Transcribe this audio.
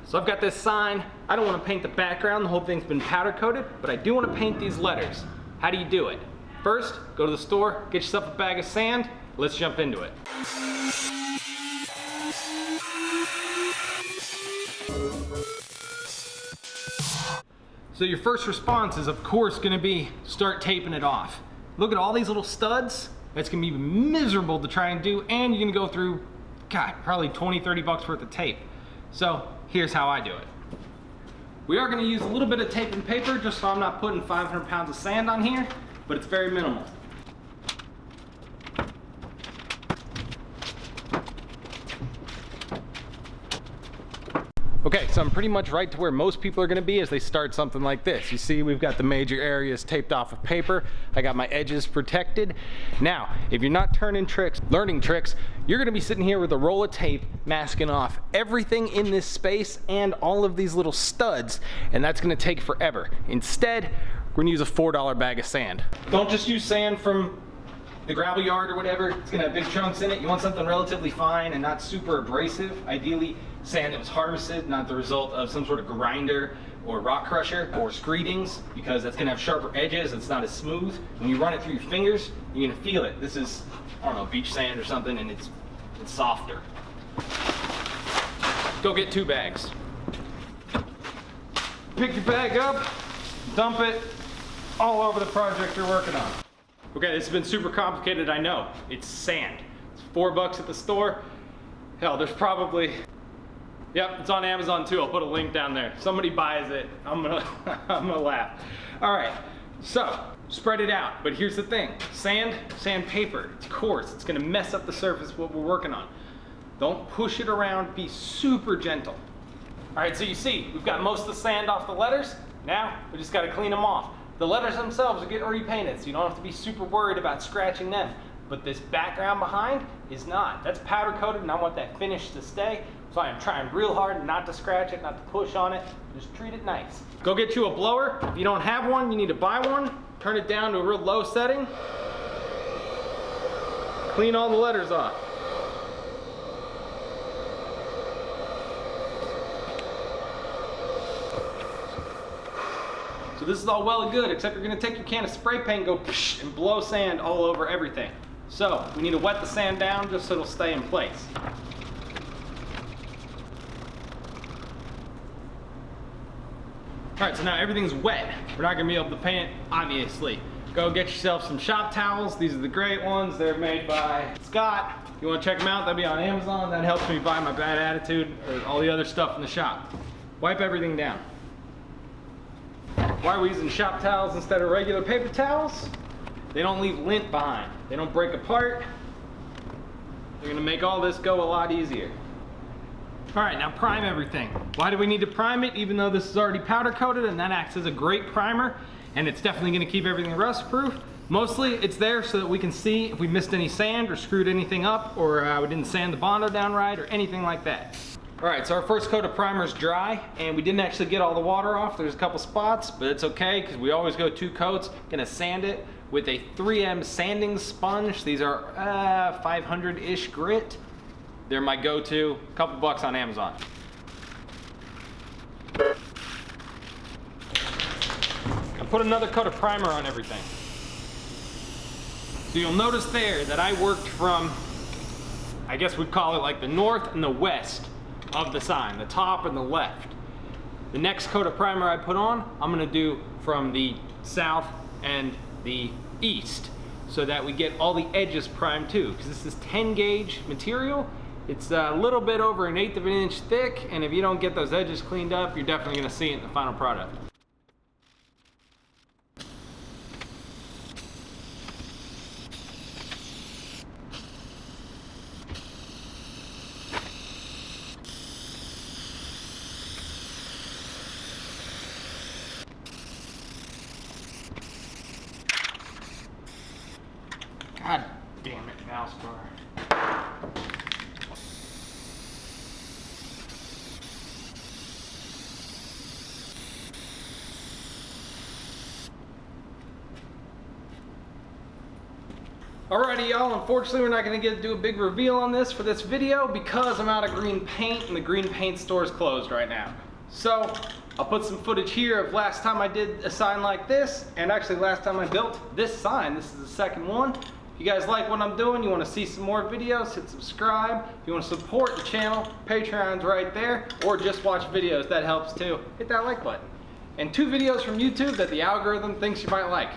So I've got this sign. I don't want to paint the background, the whole thing's been powder coated, but I do want to paint these letters. How do you do it? First, go to the store, get yourself a bag of sand, let's jump into it. So your first response is of course gonna be start taping it off. Look at all these little studs. That's gonna be miserable to try and do, and you're gonna go through, God, probably 20, 30 bucks worth of tape. So here's how I do it. We are gonna use a little bit of tape and paper just so I'm not putting 500 pounds of sand on here, but it's very minimal. Okay, so I'm pretty much right to where most people are gonna be as they start something like this. You see, we've got the major areas taped off with paper. I got my edges protected. Now, if you're not learning tricks, you're gonna be sitting here with a roll of tape masking off everything in this space and all of these little studs, and that's gonna take forever. Instead, we're gonna use a $4 bag of sand. Don't just use sand from the gravel yard or whatever. It's gonna have big chunks in it. You want something relatively fine and not super abrasive. Ideally, sand that was harvested, not the result of some sort of grinder or rock crusher or screedings, because that's gonna have sharper edges. It's not as smooth. When you run it through your fingers, you're gonna feel it. This is, I don't know, beach sand or something, and it's softer. Go get 2 bags. Pick your bag up, dump it all over the project you're working on. Okay, this has been super complicated, I know. It's sand. It's $4 at the store. Hell, there's probably, yep, it's on Amazon too. I'll put a link down there. Somebody buys it, I'm gonna laugh. All right, so spread it out. But here's the thing, sandpaper, it's coarse. It's gonna mess up the surface of what we're working on. Don't push it around, be super gentle. All right, so you see, we've got most of the sand off the letters. Now, we just gotta clean them off. The letters themselves are getting repainted, so you don't have to be super worried about scratching them. But this background behind is not. That's powder coated, and I want that finish to stay. So I am trying real hard not to scratch it, not to push on it. Just treat it nice. Go get you a blower. If you don't have one, you need to buy one. Turn it down to a real low setting. Clean all the letters off. So this is all well and good, except you're gonna take your can of spray paint and go psh, and blow sand all over everything. So we need to wet the sand down just so it'll stay in place. All right, so now everything's wet. We're not gonna be able to paint it, obviously. Go get yourself some shop towels. These are the great ones. They're made by Scott. If you wanna check them out, that'd be on Amazon. That helps me buy my bad attitude or all the other stuff in the shop. Wipe everything down. Why are we using shop towels instead of regular paper towels? They don't leave lint behind. They don't break apart. They're gonna make all this go a lot easier. All right, now prime everything. Why do we need to prime it even though this is already powder coated, and that acts as a great primer, and it's definitely gonna keep everything rust proof. Mostly it's there so that we can see if we missed any sand or screwed anything up, or we didn't sand the Bondo down right or anything like that. All right, so our first coat of primer is dry, and we didn't actually get all the water off. There's a couple spots, but it's okay because we always go 2 coats. Gonna sand it with a 3M sanding sponge. These are 500-ish grit. They're my go-to, couple bucks on Amazon. I put another coat of primer on everything. So you'll notice there that I worked from, I guess we'd call it like the north and the west of the sign, the top and the left. The next coat of primer I put on, I'm gonna do from the south and the east, so that we get all the edges primed too, because this is 10 gauge material. It's a little bit over 1/8 of an inch thick, and if you don't get those edges cleaned up, you're definitely gonna see it in the final product. God damn it, mouse bar. Alrighty y'all, unfortunately we're not going to get to do a big reveal on this for this video because I'm out of green paint and the green paint store is closed right now. So I'll put some footage here of last time I did a sign like this, and actually last time I built this sign. This is the second one. If you guys like what I'm doing, you want to see some more videos, hit subscribe. If you want to support the channel, Patreon's right there, or just watch videos, that helps too. Hit that like button. And 2 videos from YouTube that the algorithm thinks you might like.